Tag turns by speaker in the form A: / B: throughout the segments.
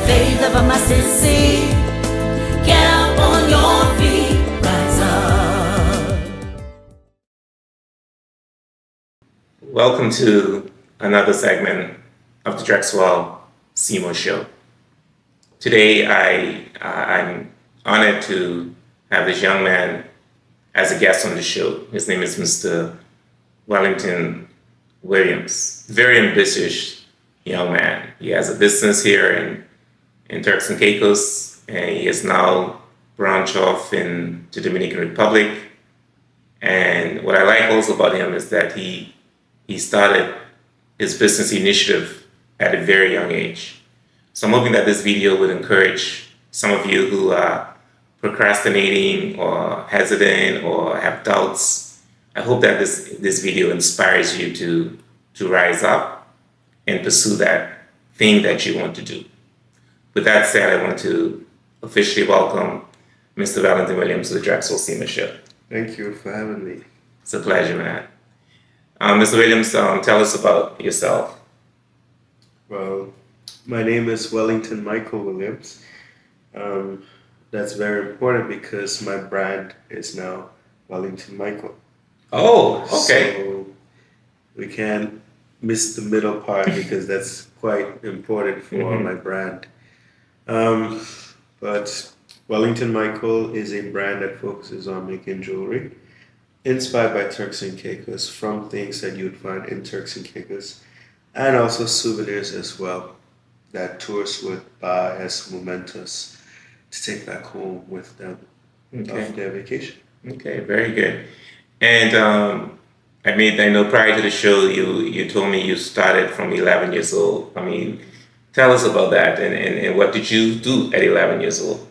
A: faith of a mustard seed. Get up on your feet, rise up.
B: Welcome to another segment of the Drexwell Seymour Show. Today I'm honored to have this young man as a guest on the show. His name is Mr. Wellington Williams. Very ambitious young man. He has a business here in Turks and Caicos, and he is now branched off in the Dominican Republic. And what I like also about him is that he started his business initiative at a very young age. So I'm hoping that this video would encourage some of you who are procrastinating or hesitant or have doubts. I hope that this video inspires you to rise up and pursue that thing that you want to do. With that said, I want to officially welcome Mr. Wellington Williams to the Drexel Seymour Show.
C: Thank you for having me.
B: It's a pleasure, man. Mr. Williams, tell us about yourself.
C: Well, my name is Wellington Michael Williams. That's very important because my brand is now Wellington Michael.
B: Oh, okay.
C: So we can't miss the middle part because that's quite important for my brand. But Wellington Michael is a brand that focuses on making jewelry inspired by Turks and Caicos, from things that you'd find in Turks and Caicos, and also souvenirs as well that tourists would buy as mementos to take back home with them of their vacation.
B: Okay, very good. And I know prior to the show, you told me you started from 11 years old. I mean, tell us about that and what did you do at 11 years old?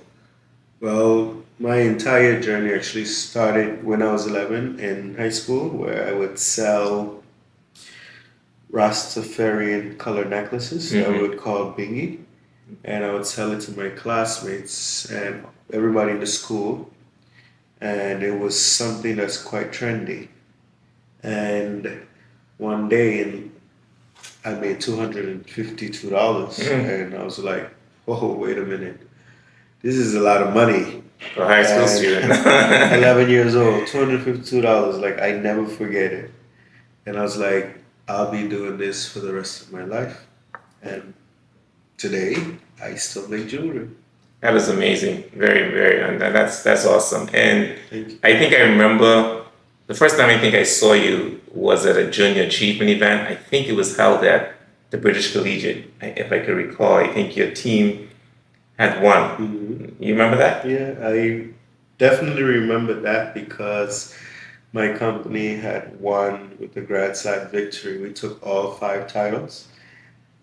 C: Well, my entire journey actually started when I was 11 in high school, where I would sell Rastafarian color necklaces that I would call bingy, and I would sell it to my classmates and everybody in the school, and it was something that's quite trendy. And one day I made $252, and I was like, "Whoa, wait a minute, this is a lot of money."
B: For a high school student.
C: 11 years old, $252, like I never forget it. And I was like, I'll be doing this for the rest of my life. And today, I still make jewelry.
B: That is amazing. Very, very, and that's awesome. And
C: Thank you.
B: I think I remember the first time I think I saw you was at a junior achievement event. I think it was held at the British Collegiate, if I can recall. I think your team had won. You remember that?
C: Yeah, I definitely remember that because my company had won with the grad side victory. We took all 5 titles,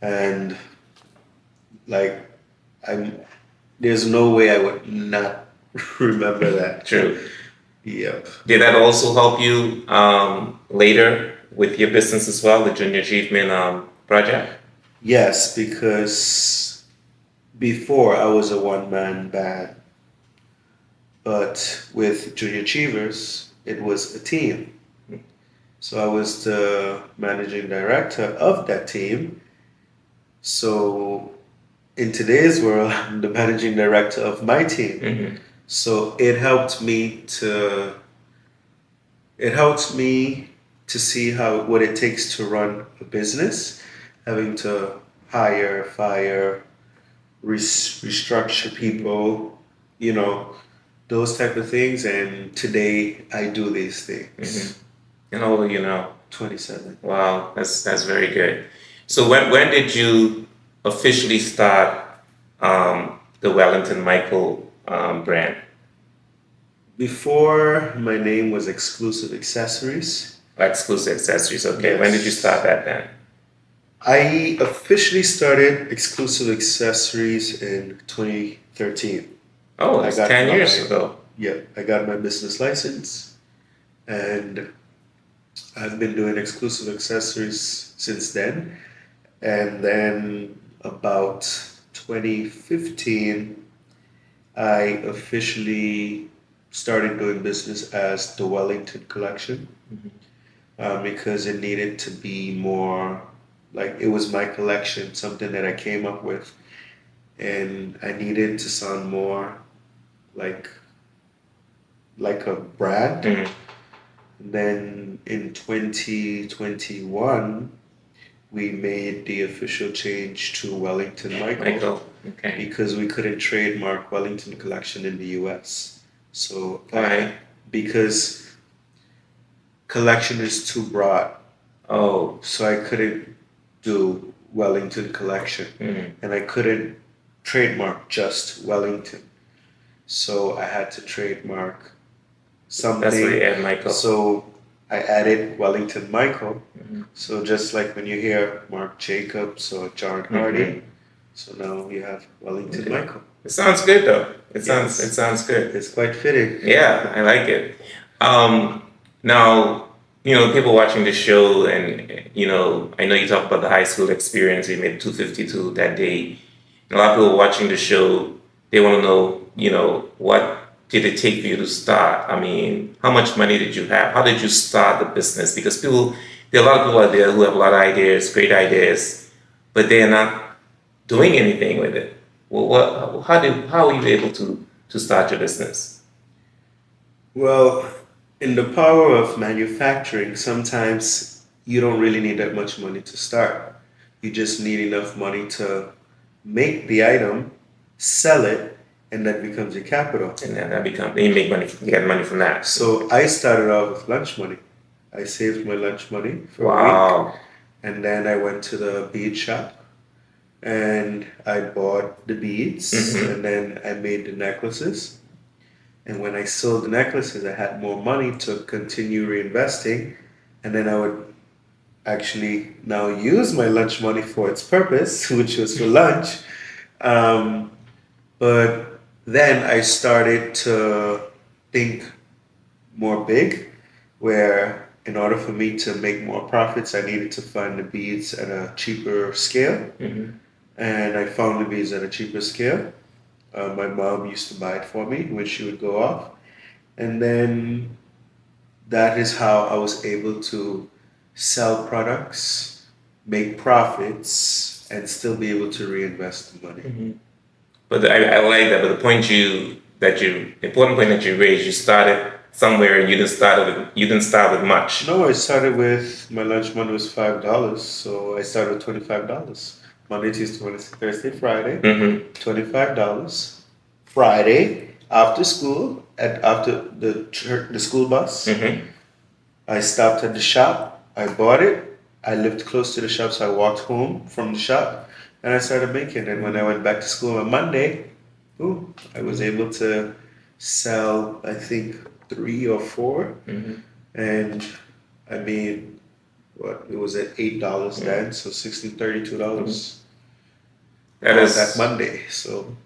C: and there's no way I would not remember that.
B: True.
C: Yep.
B: Did that also help you later with your business as well, the Junior Achievement project?
C: Yes, because before I was a one-man band, but with Junior Achievers, it was a team. So I was the managing director of that team. So in today's world, I'm the managing director of my team. So it helped me to see what it takes to run a business, having to hire, fire, restructure people, those type of things. And today I do these things.
B: And how old are you now?
C: 27.
B: Wow, that's very good. So when did you officially start the Wellington Michael brand?
C: Before, my name was Exclusive Accessories.
B: Exclusive Accessories, okay.
C: Yes.
B: When did you start that then?
C: I officially started Exclusive Accessories in 2013.
B: Oh, that's 10 years ago.
C: Yeah, I got my business license, and I've been doing exclusive accessories since then. And then about 2015, I officially started doing business as the Wellington Collection, because it needed to be more like it was my collection, something that I came up with and I needed to sound more like a brand.
B: Mm.
C: Then in 2021, we made the official change to Wellington Michael
B: Michael. Okay.
C: because we couldn't trademark Wellington Collection in the US. So
B: Why?
C: because collection is too broad,
B: Oh.
C: so I couldn't do Wellington Collection,
B: Mm.
C: and I couldn't trademark just Wellington. So I had to trademark
B: That's why
C: something.
B: you add Michael.
C: So I added Wellington Michael.
B: Mhm.
C: So just like when you hear Marc Jacobs or John Hardy, so now you have Wellington
B: Okay.
C: Michael.
B: It sounds good though. It
C: Yes.
B: sounds good.
C: It's quite fitting.
B: Yeah, I like it. Now, people watching the show, and I know you talk about the high school experience. You made 252 that day. A lot of people watching the show, they want to know, what did it take for you to start? I mean, how much money did you have? How did you start the business? Because there are a lot of people out there who have a lot of ideas, great ideas, but they are not doing anything with it. Well, how were you able to start your business?
C: Well, in the power of manufacturing, sometimes you don't really need that much money to start. You just need enough money to make the item, sell it, and that becomes your capital.
B: And then you make money, you get money from that.
C: So I started out with lunch money. I saved my lunch money for a week,
B: Wow.
C: and then I went to the bead shop and I bought the beads,
B: Mhm.
C: and then I made the necklaces. And when I sold the necklaces, I had more money to continue reinvesting, and then I would actually now use my lunch money for its purpose, which was for lunch. Um, but then I started to think more big, where in order for me to make more profits, I needed to find the beads at a cheaper scale.
B: Mhm.
C: And I found the beads at a cheaper scale. My mom used to buy it for me when she would go off. And then that is how I was able to sell products, make profits, and still be able to reinvest the money.
B: Mhm. But I like that. But the important point that you raised, you started somewhere and you didn't start with much.
C: No, I started with my lunch money was $5, so I started with $25. Monday, Tuesday, Wednesday, Thursday, Friday,
B: Mm-hmm.
C: $25. Friday after school, after the school bus,
B: Mm-hmm.
C: I stopped at the shop. I bought it. I lived close to the shop, so I walked home from the shop, and I started making. And when I went back to school on Monday, I was able to sell, I think, 3 or 4,
B: Mm-hmm.
C: and I made what it was at $8 then, so $16.32
B: That
C: on
B: is
C: that Monday. So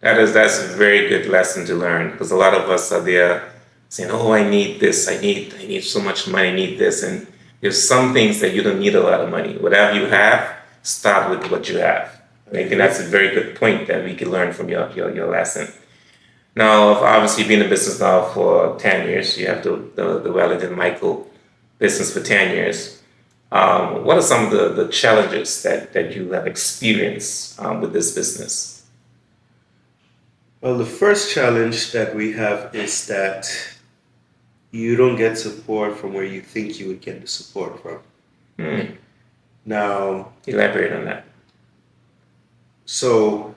B: that's a very good lesson to learn, because a lot of us are there saying, "Oh, I need this. I need so much money. I need this." And there's some things that you don't need a lot of money. Whatever you have, start with what you have. And I think that's a very good point that we can learn from your lesson. Now, I've obviously been in business now for 10 years. You have the Wellington Michael business for 10 years. What are some of the challenges that you have experienced with this business?
C: well, the first challenge that we have is that you don't get support from where you think you would get the support from.
B: Hmm.
C: Now,
B: Elaborate on that.
C: so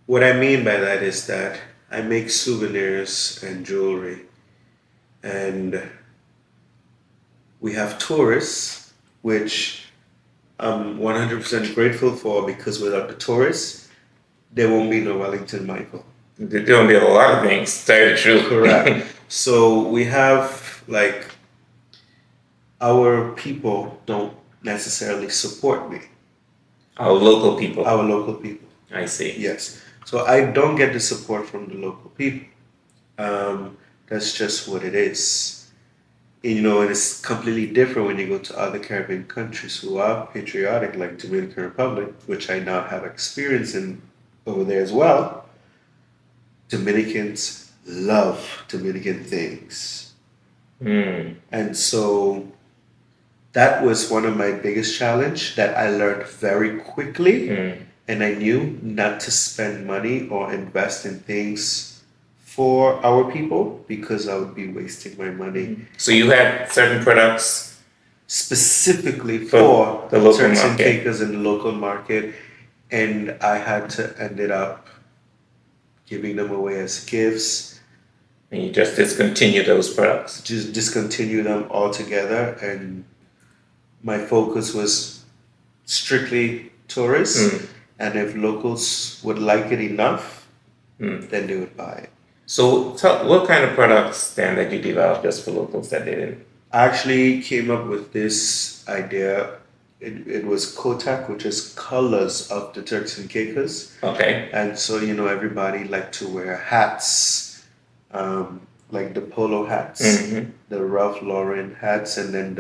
C: what I mean by that is that I make souvenirs and jewelry, and we have tourists, which I'm 100% grateful for, because without the tourists, there won't be no Wellington Michael.
B: There's going to be a lot of things, to tell you the truth.
C: Correct. So we have, like, our people don't necessarily support me,
B: Our local people.
C: our local people.
B: I see.
C: Yes. So I don't get the support from the local people. That's just what it is. And it's completely different when you go to other Caribbean countries who are patriotic, like Dominican Republic, which I now have experience in over there as well. Dominicans love Dominican things.
B: Hmm.
C: And so that was one of my biggest challenge that I learned very quickly.
B: Hmm.
C: and I knew not to spend money or invest in things for our people because I would be wasting my money
B: So you had certain products
C: specifically
B: for
C: for
B: the local
C: Turks and
B: market.
C: Caicos in the local market, and I had to ended up giving them away as gifts,
B: And you just discontinue those products.
C: just discontinue them altogether, and my focus was strictly tourists, and if locals would like it enough, then they would buy it.
B: So what kind of products then that you developed just for locals that they didn't?
C: I actually came up with this idea. It was Kotak, which is colors of the Turks and Caicos.
B: Okay.
C: And so, everybody liked to wear hats, like the polo hats, the Ralph Lauren hats, and then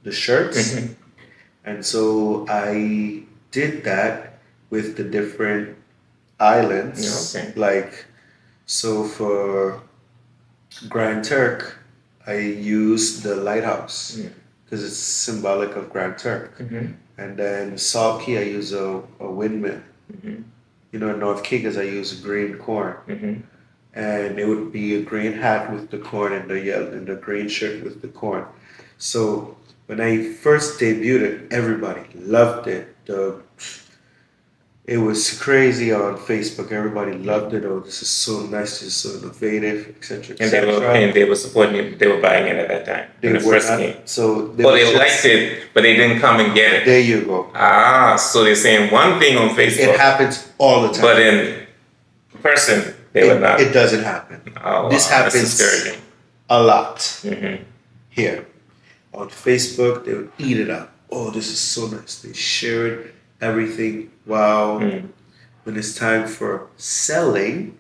C: the shirts. And so I did that with the different islands.
B: Okay.
C: Like, so for Grand Turk, I used the lighthouse because it's symbolic of Grand Turk. And then Salt Key, I use a windmill. In North Caicos, I use green corn. And it would be a green hat with the corn and the green shirt with the corn. So when I first debuted it, everybody loved it. It was crazy on Facebook. Everybody loved it. Oh, this is so nice. This is so innovative, etc.
B: And they were supporting you. They were buying it at that time.
C: They
B: in the
C: were
B: first
C: not,
B: game.
C: so they
B: Well,
C: were
B: they
C: just-
B: liked it, but they didn't come and get it.
C: There you go.
B: So they're saying one thing on Facebook,
C: It happens all the time.
B: but in person they were not.
C: It doesn't happen.
B: Oh,
C: This
B: wow, that's
C: happens
B: discouraging.
C: a lot here. On Facebook, they would eat it up. Oh, this is so nice. They shared everything. Wow. When it's time for selling,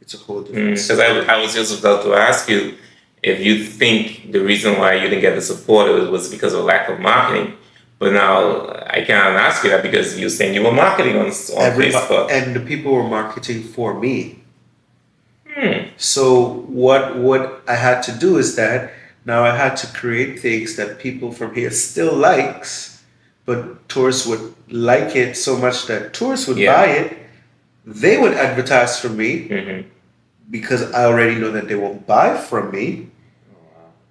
C: it's a whole different
B: Because I was just about to ask you if you think the reason why you didn't get the support was because of lack of marketing. But now I can't ask you that because you're saying you were marketing on Facebook.
C: And the people were marketing for me. So what I had to do is that now I had to create things that people from here still likes, but tourists would like it so much that tourists would buy it. They would advertise for me because I already know that they won't buy from me.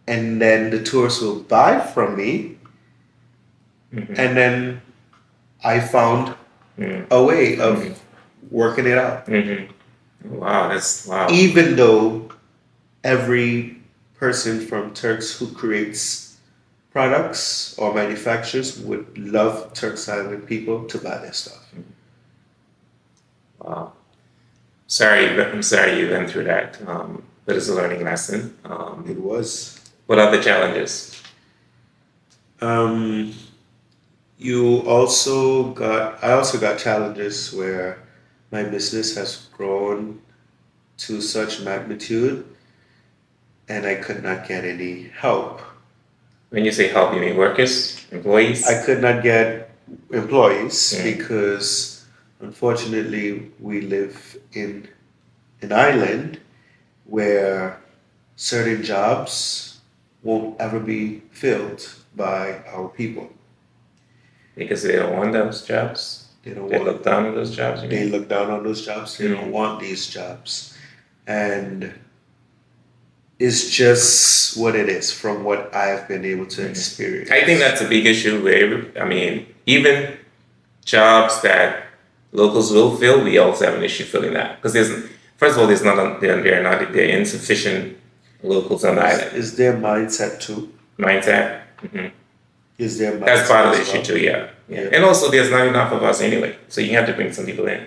C: And then the tourists will buy from me. And then I found a way of working it out.
B: Wow.
C: Even though every person from Turks who creates products or manufacturers would love Turks Island people to buy their stuff.
B: Wow. I'm sorry you went through that, but it's a learning lesson.
C: It was.
B: What are the challenges?
C: I also got challenges where my business has grown to such magnitude and I could not get any help.
B: When you say help, you mean workers, employees?
C: I could not get employees because unfortunately we live in an island where certain jobs won't ever be filled by our people.
B: Because they don't want those jobs? They look down on those jobs?
C: They look down on those jobs. They don't want these jobs. And it's just what it is from what I've been able to experience.
B: I think that's a big issue where, even jobs that locals will fill, we also have an issue filling that. Because first of all, there are insufficient locals on the island.
C: Is their mindset too?
B: Mindset?
C: Is their mindset?
B: That's part of the
C: as
B: issue
C: well?
B: too, yeah. And also, there's not enough of us anyway, so you have to bring some people in.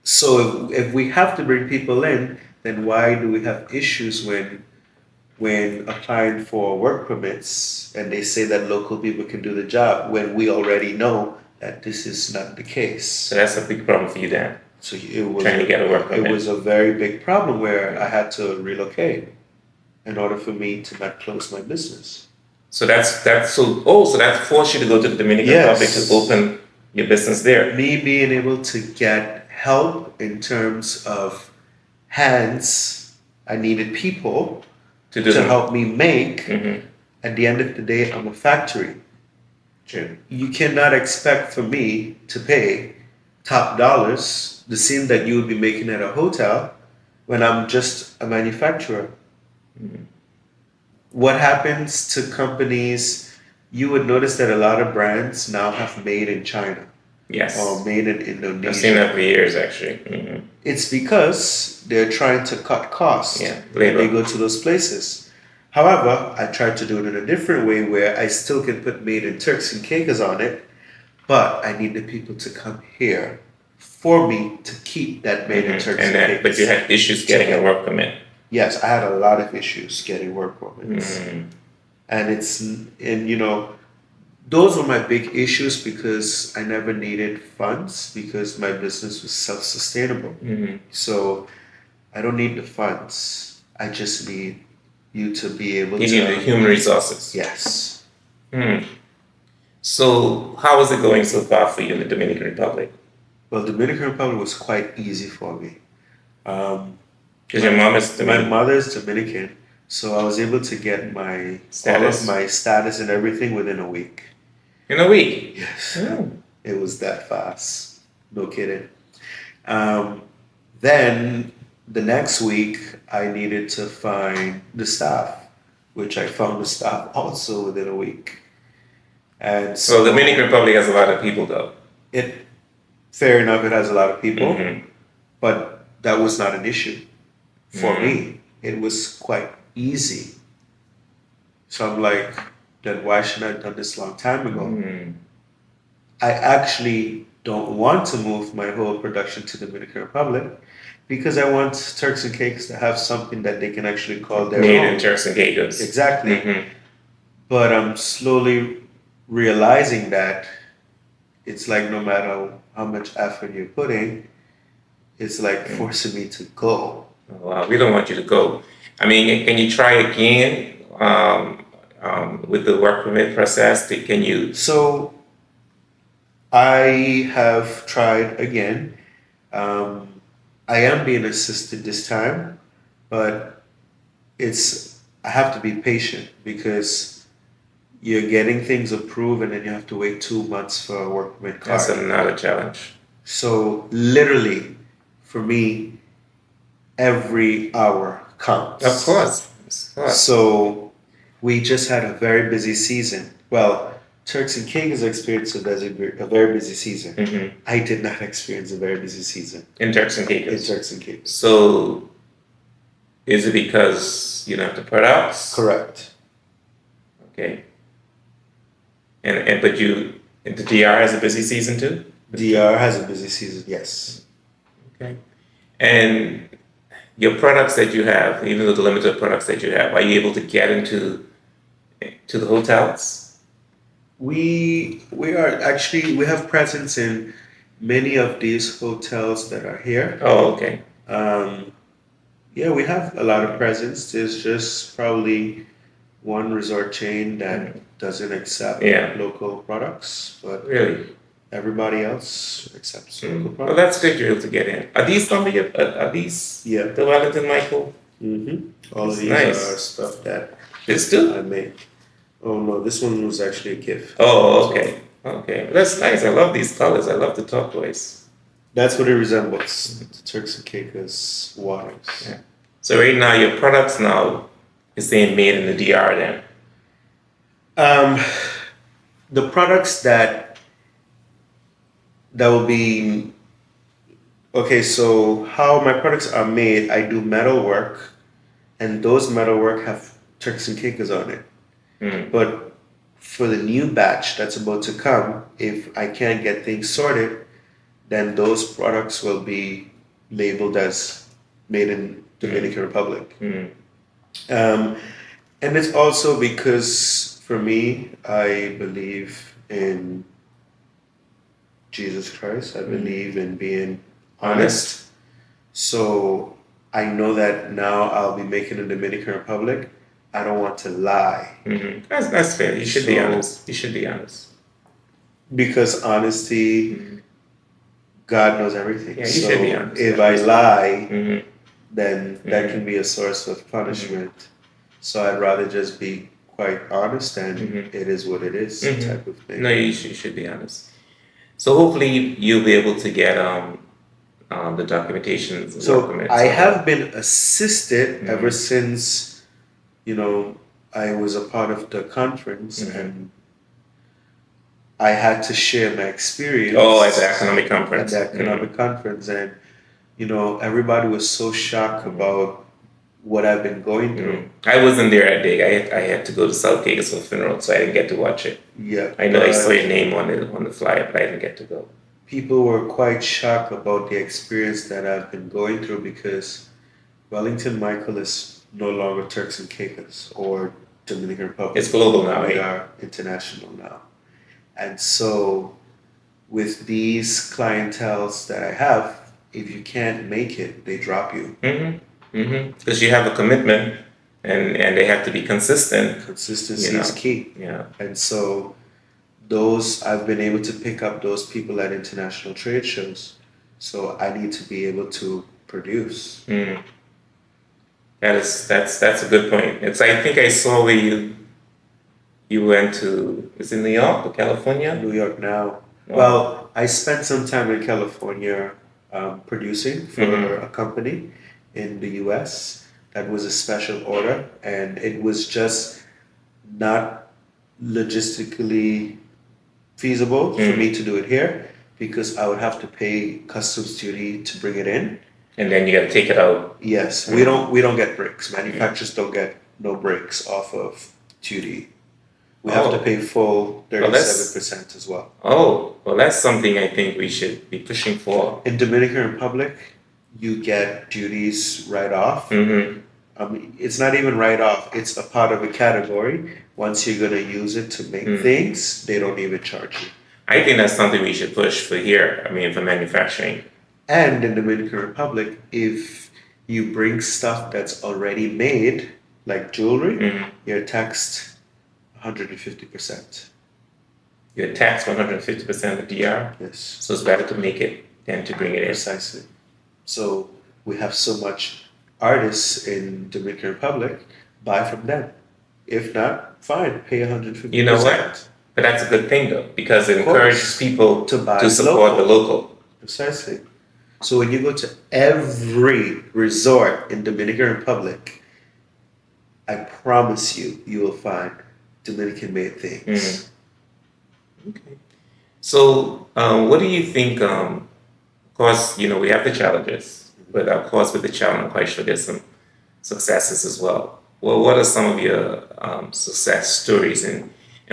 C: So if we have to bring people in, then why do we have issues when applying for work permits and they say that local people can do the job when we already know that this is not the case?
B: So that's a big problem for you then.
C: So it was
B: trying to get a work permit.
C: It was a very big problem where I had to relocate in order for me to not close my business.
B: So that forced you to go to the Dominican Republic to open your business there.
C: Me being able to get help in terms of hands, I needed people to help me make. At the end of the day, I'm a factory.
B: True.
C: You cannot expect for me to pay top dollars, the same that you would be making at a hotel when I'm just a manufacturer. What happens to companies? You would notice that a lot of brands now have made in China
B: Yes.
C: or made in
B: I've seen
C: Indonesia.
B: that for years, actually.
C: It's because they're trying to cut costs.
B: Yeah,
C: And they
B: labor.
C: go to those places. However, I tried to do it in a different way where I still can put made in Turks and Caicos on it, but I need the people to come here for me to keep that made in Turks and Caicos.
B: But you had issues getting a work permit.
C: Yes, I had a lot of issues getting work permits. And those were my big issues because I never needed funds because my business was self-sustainable. So I don't need the funds. I just need you to be able
B: You
C: to.
B: need the human resources.
C: Yes.
B: So how is it going so far for you in the Dominican Republic?
C: Well, Dominican Republic was quite easy for me.
B: Because your mom is
C: My
B: Dominican.
C: mother's Dominican, so I was able to get all
B: Status.
C: of my status and everything within a week.
B: In a week.
C: Yes.
B: Oh.
C: It was that fast. No kidding. Then the next week, I needed to find the staff, which I found the staff also within a week. And
B: So the Dominican Republic has a lot of people, though.
C: fair enough, it has a lot of people,
B: Mhm.
C: but that was not an issue for me. It was quite easy. So I'm like, then why should I have done this long time ago? I actually don't want to move my whole production to the Dominican Republic because I want Turks and Caicos to have something that they can actually call their
B: Made
C: own.
B: in Turks and Caicos.
C: Exactly.
B: Mhm.
C: But I'm slowly realizing that it's like no matter how much effort you're putting, it's like forcing me to go.
B: Wow, we don't want you to go. I mean, can you try again with the work permit process? Can you?
C: So I have tried again. I am being assisted this time, but I have to be patient because you're getting things approved and then you have to wait 2 months for a work permit card.
B: That's another challenge.
C: So literally, for me, every hour counts.
B: Of course.
C: So we just had a very busy season. Well, Turks and Caicos experienced a very busy season. I did not experience a very busy season
B: In Turks and
C: in
B: Caicos.
C: Turks and Caicos.
B: So, is it because you don't have the products?
C: Correct.
B: Okay. But the DR has a busy season too.
C: DR has a busy season, yes.
B: Okay. And your products that you have, even though the limited products that you have, are you able to get into the hotels?
C: We have presence in many of these hotels that are here.
B: Oh, okay.
C: Yeah, we have a lot of presence. There's just probably one resort chain that doesn't accept local products, but
B: Really?
C: everybody else accepts local
B: Well,
C: products.
B: that's good you're able to get in. Are these some of your? Are these
C: Yeah.
B: the Wellington Michael?
C: All of
B: That's
C: these
B: nice.
C: are stuff that
B: This too?
C: I made. Oh no, this one was actually a gift.
B: Oh, okay. Okay. That's nice. I love these colors. I love the turquoise.
C: That's what it resembles. The Turks and Caicos waters.
B: Yeah. So right now your products now is saying made in the DR then.
C: The products that will be okay. So how my products are made, I do metal work, and those metal work have Turks and Caicos on it. But for the new batch that's about to come, if I can't get things sorted, then those products will be labeled as made in Dominican Republic. And it's also because for me, I believe in Jesus Christ. I believe in being honest. So I know that now I'll be making a Dominican Republic. I don't want to lie.
B: That's fair. You should be
C: So-
B: honest. You should be honest.
C: Because honesty, God knows everything.
B: Yeah, you
C: so
B: should be honest.
C: if I lie,
B: Mhm.
C: then that can be a source of punishment. So I'd rather just be quite honest and it is what it is type of thing.
B: No, you should be honest. So hopefully you'll be able to get the documentations and
C: So
B: documents.
C: I have been assisted ever
B: Mhm.
C: since, I was a part of the conference
B: Mhm.
C: and I had to share my experience
B: Oh, at the economic
C: at
B: conference.
C: the economic conference. And, everybody was so shocked about what I've been going through.
B: I wasn't there that day. I had to go to South Caicos for a funeral, so I didn't get to watch it.
C: Yeah,
B: I know I saw
C: but
B: your name on the flyer, but I didn't get to go.
C: people were quite shocked about the experience that I've been going through because Wellington Michael is no longer Turks and Caicos or Dominican Republic.
B: It's global now,
C: We
B: eh?
C: are international now. And so with these clienteles that I have, if you can't make it, they drop you.
B: Because you have a commitment, and they have to be consistent.
C: Consistency
B: You know.
C: is key.
B: Yeah.
C: And so I've been able to pick up those people at international trade shows. So I need to be able to produce.
B: That's a good point. I think I saw where you went to. It's in New York or California.
C: New York now.
B: Oh.
C: Well, I spent some time in California producing for a company in the US. That was a special order, and it was just not logistically feasible for me to do it here because I would have to pay customs duty to bring it in.
B: And then you got to take it out.
C: Yes, we don't get breaks. Manufacturers don't get no breaks off of duty. We have to pay full 37% as well.
B: Oh, well, that's something I think we should be pushing for.
C: In Dominican Republic, you get duties right off. It's not even right off. It's a part of a category. Once you're going to use it to make things, they don't even charge you.
B: I think that's something we should push for here. I mean, for manufacturing.
C: And in Dominican Republic, if you bring stuff that's already made, like jewelry, you're taxed 150%.
B: You're taxed 150% of DR?
C: Yes.
B: So it's better to make it than to bring it in.
C: Precisely. So we have so much artists in Dominican Republic, buy from them. If not, fine, pay 150%.
B: You know what? But that's a good thing though, because it
C: Of course.
B: encourages people
C: To
B: support the local.
C: Precisely. So when you go to every resort in Dominican Republic, I promise you will find Dominican made things.
B: Okay. So what do you think, of course, we have the challenges, but of course with the challenge, I'm quite sure there's some successes as well. Well, what are some of your success stories, and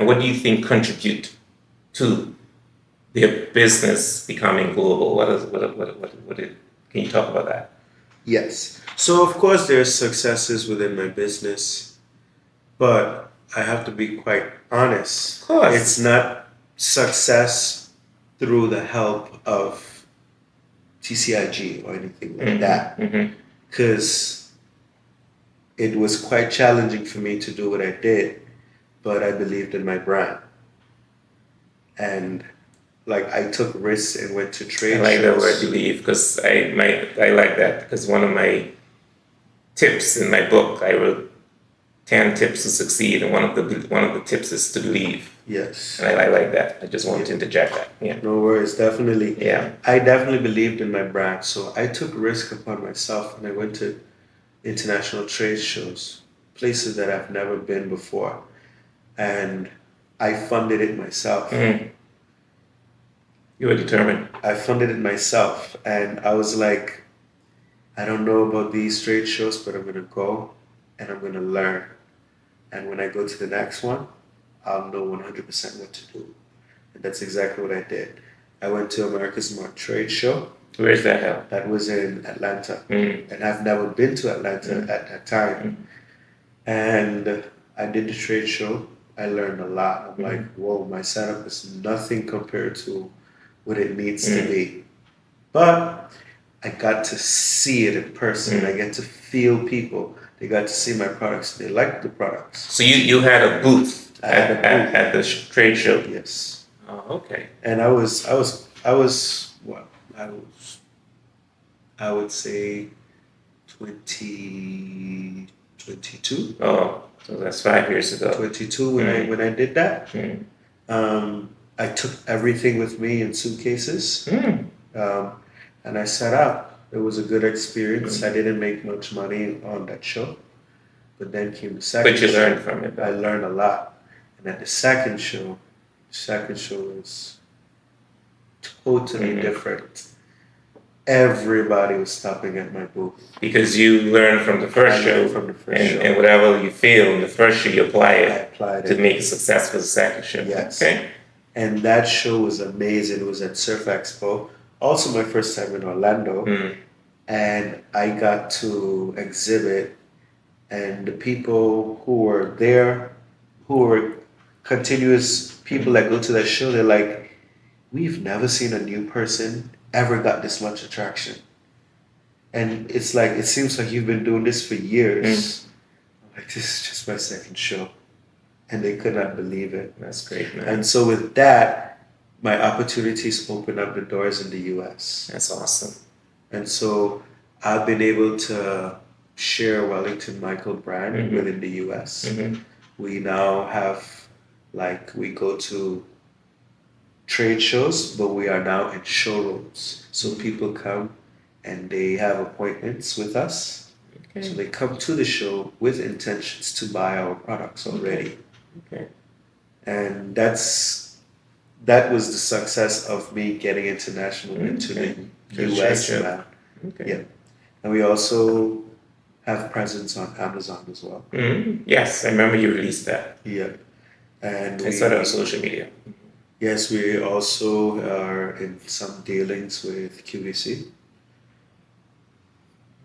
B: what do you think contribute to their business becoming global? Can you talk about that?
C: Yes. So of course there's successes within my business, but I have to be quite honest.
B: Of course.
C: It's not success through the help of TCIG or anything like that. Because it was quite challenging for me to do what I did, but I believed in my brand. And I took risks and went to trade shows.
B: I like that word believe, because I like that, because one of my tips in my book, I wrote 10 tips to succeed, and one of the tips is to believe.
C: Yes.
B: And I like that. I just wanted to interject that. Yeah.
C: No worries, definitely.
B: Yeah.
C: I definitely believed in my brand, so I took risk upon myself and I went to international trade shows, places that I've never been before, and I funded it myself.
B: You were determined.
C: I funded it myself, and I was like, I don't know about these trade shows, but I'm gonna go and I'm gonna learn. And when I go to the next one, I'll know 100% what to do. And that's exactly what I did. I went to America's Mart Trade Show.
B: Where's that held?
C: That was in Atlanta. And I've never been to Atlanta at that time. And I did the trade show. I learned a lot. I'm like, whoa, my setup is nothing compared to what it needs to be. But I got to see it in person. I get to feel people. They got to see my products. They liked the products.
B: So you had a booth
C: I had a booth.
B: at the trade show.
C: Yes.
B: Oh, okay.
C: And I would say 22.
B: Oh, so that's 5 years ago.
C: 22 when I did that. I took everything with me in suitcases, and I set out. It was a good experience. I didn't make much money on that show, but then came the second
B: But you
C: show.
B: learned from it,
C: I
B: though.
C: learned a lot. And at the second show was totally different. Everybody was stopping at my booth.
B: Because you learned from the first
C: I
B: show,
C: learned from the first show.
B: and whatever you feel in the first show, you apply
C: I
B: it
C: applied
B: to
C: it.
B: make it successful the second show.
C: Yes.
B: Okay.
C: And that show was amazing. It was at Surf Expo. Also my first time in Orlando. And I got to exhibit, and the people who were there, who were continuous people that go to that show, they're like, we've never seen a new person ever got this much attraction. And it's like, it seems like you've been doing this for years. I'm like, this is just my second show. And they could not believe it.
B: That's great, man.
C: And so with that, my opportunities opened up the doors in the US.
B: That's awesome.
C: And so I've been able to share Wellington Michael brand within the US. We now have, like, we go to trade shows, but we are now in showrooms. So people come and they have appointments with us.
B: Okay.
C: So they come to the show with intentions to buy our products already.
B: Okay.
C: And that was the success of me getting international into the US
B: Sure.
C: now.
B: Okay.
C: Yeah. And we also have presence on Amazon as well.
B: Yes, I remember you released that.
C: Yeah. And
B: I saw that on social media.
C: yes, we also are in some dealings with QVC.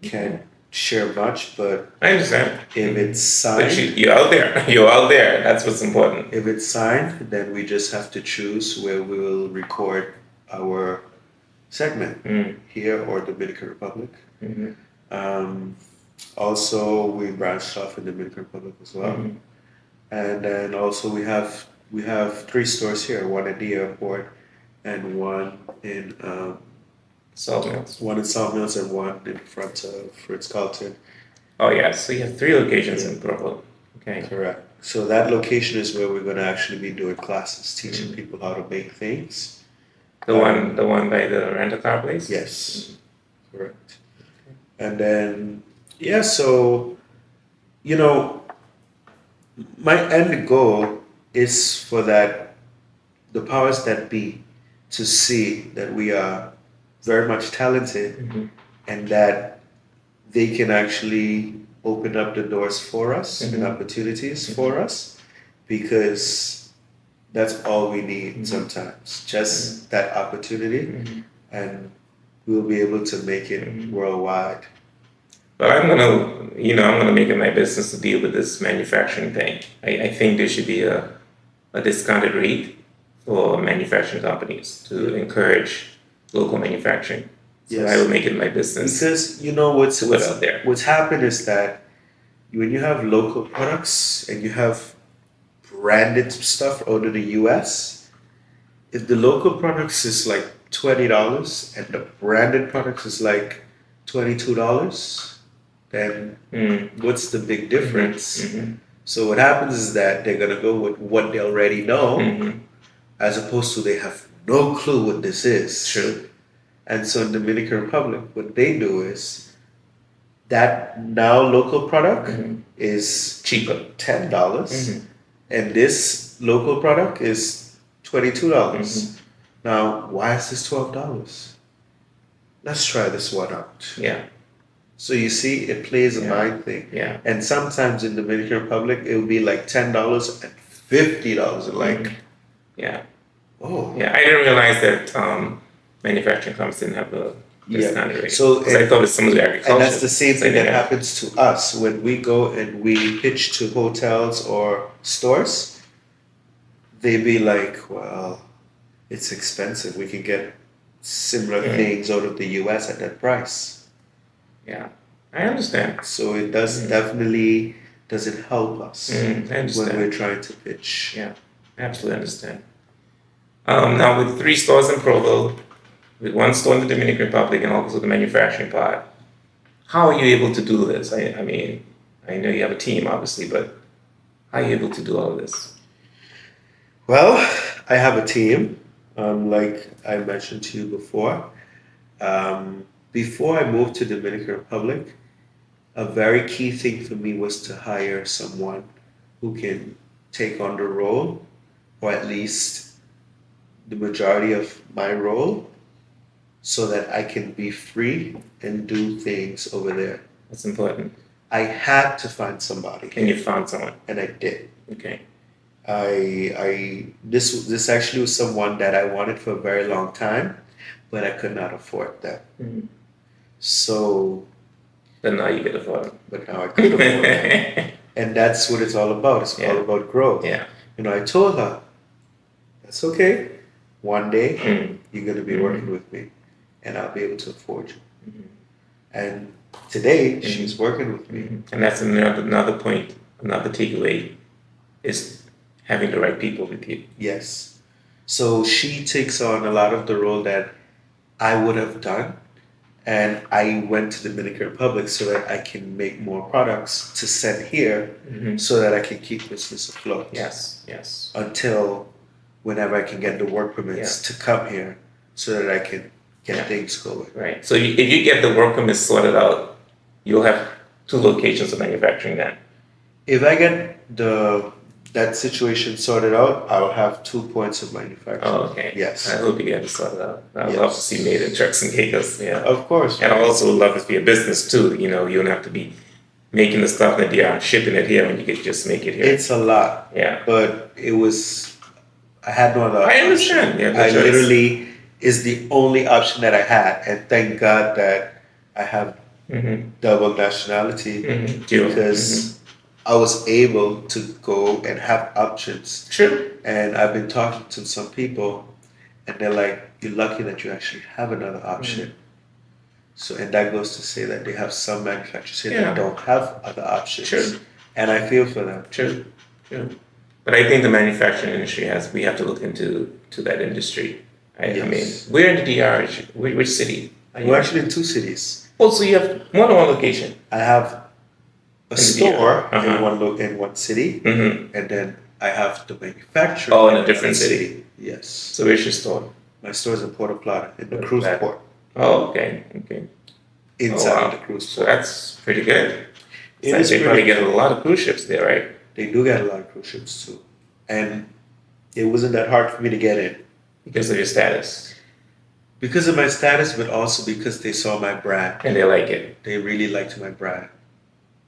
C: Can't share much, but
B: I understand.
C: if it's
B: But
C: signed,
B: you're out there. You're out there. That's what's important.
C: if it's signed, then we just have to choose where we will record our segment, here or Dominican Republic. Also, we branched off in Dominican Republic as well, and then also we have 3 stores here: one at the airport, and one in
B: Sawmills.
C: South Mills, and one in front of Fritz Carlton.
B: Oh, yeah. So you have 3 locations in Provo. Okay.
C: Correct. So that location is where we're going to actually be doing classes, teaching people how to make things.
B: The one by the rental car place?
C: Yes, correct. And then, yeah, so, my end goal is for the powers that be to see that we are very much talented and that they can actually open up the doors for us and opportunities for us, because that's all we need sometimes, just that opportunity, and we'll be able to make it worldwide.
B: But I'm gonna make it my business to deal with this manufacturing thing. I think there should be a discounted rate for manufacturing companies to encourage local manufacturing. So
C: Yes.
B: I will make it my business.
C: Because
B: To put out there.
C: what's happened is that when you have local products and you have branded stuff out of the US, if the local products is like $20 and the branded products is like $22, then what's the big difference? So what happens is that they're gonna go with what they already know, as opposed to they have no clue what this is.
B: True.
C: And so in Dominican Republic, what they do is that now local product is
B: Cheaper.
C: $10, and this local product is $22. Now, why is this $12? Let's try this one out.
B: Yeah.
C: So you see, it plays a
B: Yeah.
C: mind thing.
B: Yeah.
C: And sometimes in Dominican Republic, it will be like $10 and $50, and like,
B: Yeah.
C: oh.
B: Yeah. I didn't realize that manufacturing companies didn't have a discounted rate.
C: So,
B: 'Cause I thought it's some of the agriculture.
C: And that's the same
B: So
C: thing that
B: yeah.
C: happens to us when we go and we pitch to hotels or stores. They be like, well, it's expensive. We can get similar things out of the US at that price.
B: Yeah. I understand.
C: So it does definitely doesn't help us
B: I
C: when
B: understand.
C: we're trying to pitch.
B: Yeah, I absolutely understand. Now with 3 stores in Provo, with 1 store in the Dominican Republic, and also the manufacturing part, how are you able to do this? I mean, I know you have a team, obviously, but how are you able to do all of this?
C: Well, I have a team, like I mentioned to you before. Before I moved to Dominican Republic, a very key thing for me was to hire someone who can take on the role, or at least the majority of my role, so that I can be free and do things over there.
B: That's important.
C: I had to find somebody,
B: And you found someone.
C: and I did.
B: Okay.
C: This actually was someone that I wanted for a very long time, but I could not afford that.
B: Mhm.
C: So,
B: But now you get afford them.
C: but now I could afford that, and that's what it's all about. It's all
B: Yeah.
C: about growth.
B: Yeah.
C: You know, I told her, that's okay. One day
B: Mm.
C: you're going to be
B: Mhm.
C: working with me, and I'll be able to afford you.
B: Mhm.
C: And today
B: Mhm.
C: she's working with me.
B: Mhm. And that's another point, another takeaway is having the right people with you.
C: Yes. So she takes on a lot of the role that I would have done. And I went to Dominican Republic so that I can make more products to send here
B: Mhm.
C: so that I can keep business afloat.
B: Yes. Yes.
C: Until whenever I can get the work permits to come here so that I can get
B: Yeah.
C: things going.
B: Right. So if you get the work permit sorted out, you'll have 2 locations of manufacturing then.
C: If I get that situation sorted out, I'll have 2 points of manufacturing.
B: Oh, okay.
C: Yes.
B: I hope you get it sorted out. I'd
C: Yes.
B: love to see made in Turks and Caicos. Yeah.
C: Of course.
B: And I also would love it for your business too. You know, you don't have to be making the stuff in the DR and shipping it here when you could just make it here.
C: It's a lot,
B: Yeah.
C: but I had no other
B: I
C: option.
B: understand. Yeah,
C: I
B: the choice.
C: literally is the only option that I had, and thank God that I have
B: Mm-hmm.
C: double nationality
B: Mm-hmm.
C: because I was able to go and have options.
B: Sure.
C: And I've been talking to some people, and they're like, "You're lucky that you actually have another option." So, and that goes to say that they have some manufacturers here
B: Yeah.
C: that don't have other options.
B: Sure.
C: And I feel for them.
B: True. True. But I think the manufacturing industry we have to look into that industry. I mean,
C: Yes.
B: we're in the DR. Which city? Are you
C: We're actually in 2 cities.
B: Oh, so you have more than one location.
C: I have a
B: In the
C: store
B: Uh-huh.
C: in one city,
B: Mm-hmm.
C: and then I have the manufacturer.
B: Oh, in a
C: another
B: different city.
C: Yes,
B: So where's your store?
C: my store is in Puerto Plata, in the
B: Puerto
C: cruise
B: Plata.
C: port,
B: Oh, okay. Okay.
C: inside
B: wow.
C: of the cruise
B: So
C: port.
B: that's pretty good.
C: It
B: So
C: is
B: they probably
C: pretty-
B: get a lot of cruise ships there, right?
C: They do get a lot of cruise ships too, and it wasn't that hard for me to get in
B: Because of your status.
C: because of my status, but also because they saw my brand.
B: And they like it.
C: They really liked my brand.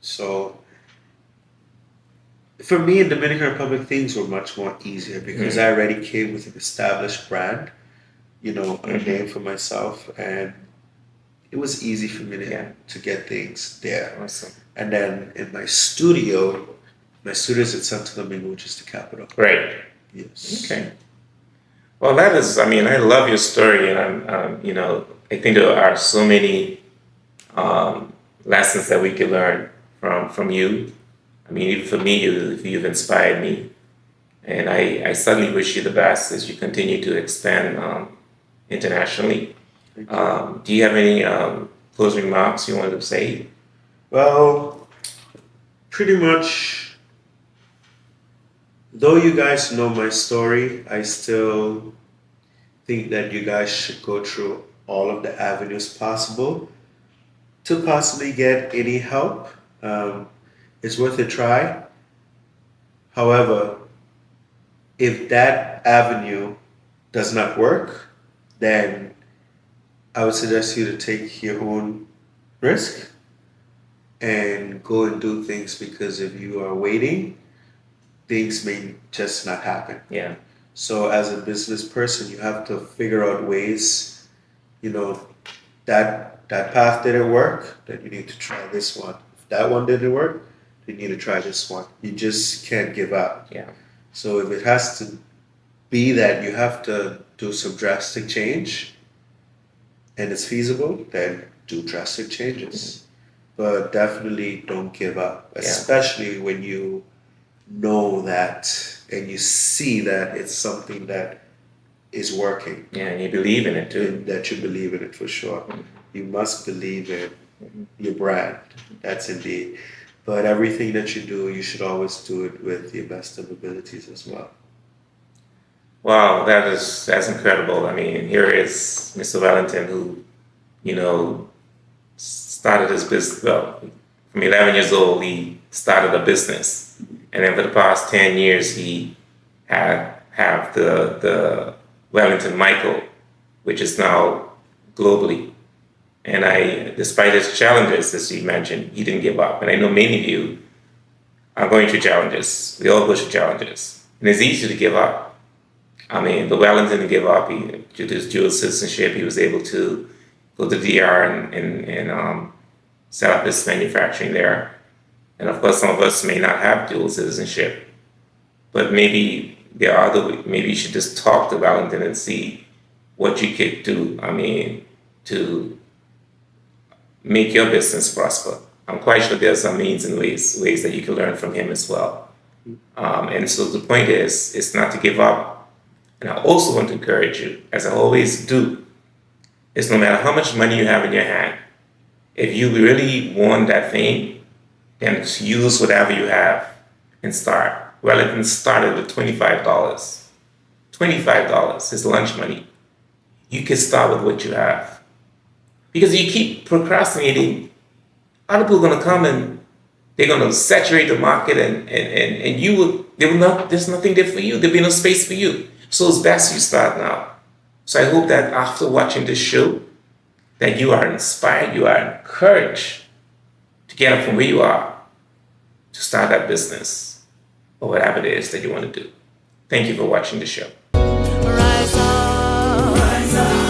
C: So for me in Dominican Republic, things were much more easier because I already came with an established brand, you know, a
B: Mhm.
C: name for myself, and it was easy for me
B: Yeah.
C: to get things there.
B: Awesome.
C: And then in my studio is in Santo Domingo, which is the capital.
B: Right.
C: Yes.
B: Okay. Well, that is, I mean, I love your story, and you know, I think there are so many lessons that we can learn from you. I mean, even for me, you've inspired me, and I certainly wish you the best as you continue to expand internationally.
C: Thank you.
B: Do you have any closing remarks you wanted to say?
C: Well, pretty much, though you guys know my story, I still think that you guys should go through all of the avenues possible to possibly get any help. It's worth a try. However, if that avenue does not work, then I would suggest you to take your own risk and go and do things, because if you are waiting, things may just not happen.
B: Yeah.
C: So as a business person, you have to figure out ways, you know, that path didn't work, then you need to try this one. If that one didn't work, then you need to try this one. You just can't give up.
B: Yeah.
C: So if it has to be that you have to do some drastic change and it's feasible, then do drastic changes. But definitely don't give up,
B: Yeah.
C: especially when you know that and you see that it's something that is working,
B: Yeah, and you believe in it too.
C: and that you believe in it for sure. You must believe in your brand. That's indeed. But everything that you do, you should always do it with your best of abilities as well.
B: Wow, that's incredible. I mean, here is Mr. Wellington who, started his business. Well, from 11 years old, he started a business, and then for the past 10 years, he have the Wellington Michael, which is now globally. And despite his challenges, as you mentioned, he didn't give up. And I know many of you are going through challenges. We all go through challenges, and it's easy to give up. I mean, but Wellington didn't give up. Due to his dual citizenship, he was able to go to DR and set up his manufacturing there. And of course, some of us may not have dual citizenship, but maybe there are maybe you should just talk to Wellington and see what you could do. I mean, to make your business prosper. I'm quite sure there's some means and ways that you can learn from him as well. And so the point is not to give up. And I also want to encourage you, as I always do, is no matter how much money you have in your hand, if you really want that thing, then use whatever you have and start. Wellington started with $25. $25, his lunch money. You can start with what you have. Because you keep procrastinating, other people are going to come and they're going to saturate the market and there's nothing there for you. There'll be no space for you. So it's best you start now. So I hope that after watching this show, that you are inspired, you are encouraged to get up from where you are to start that business or whatever it is that you want to do. Thank you for watching the show.
A: Rise up, rise up.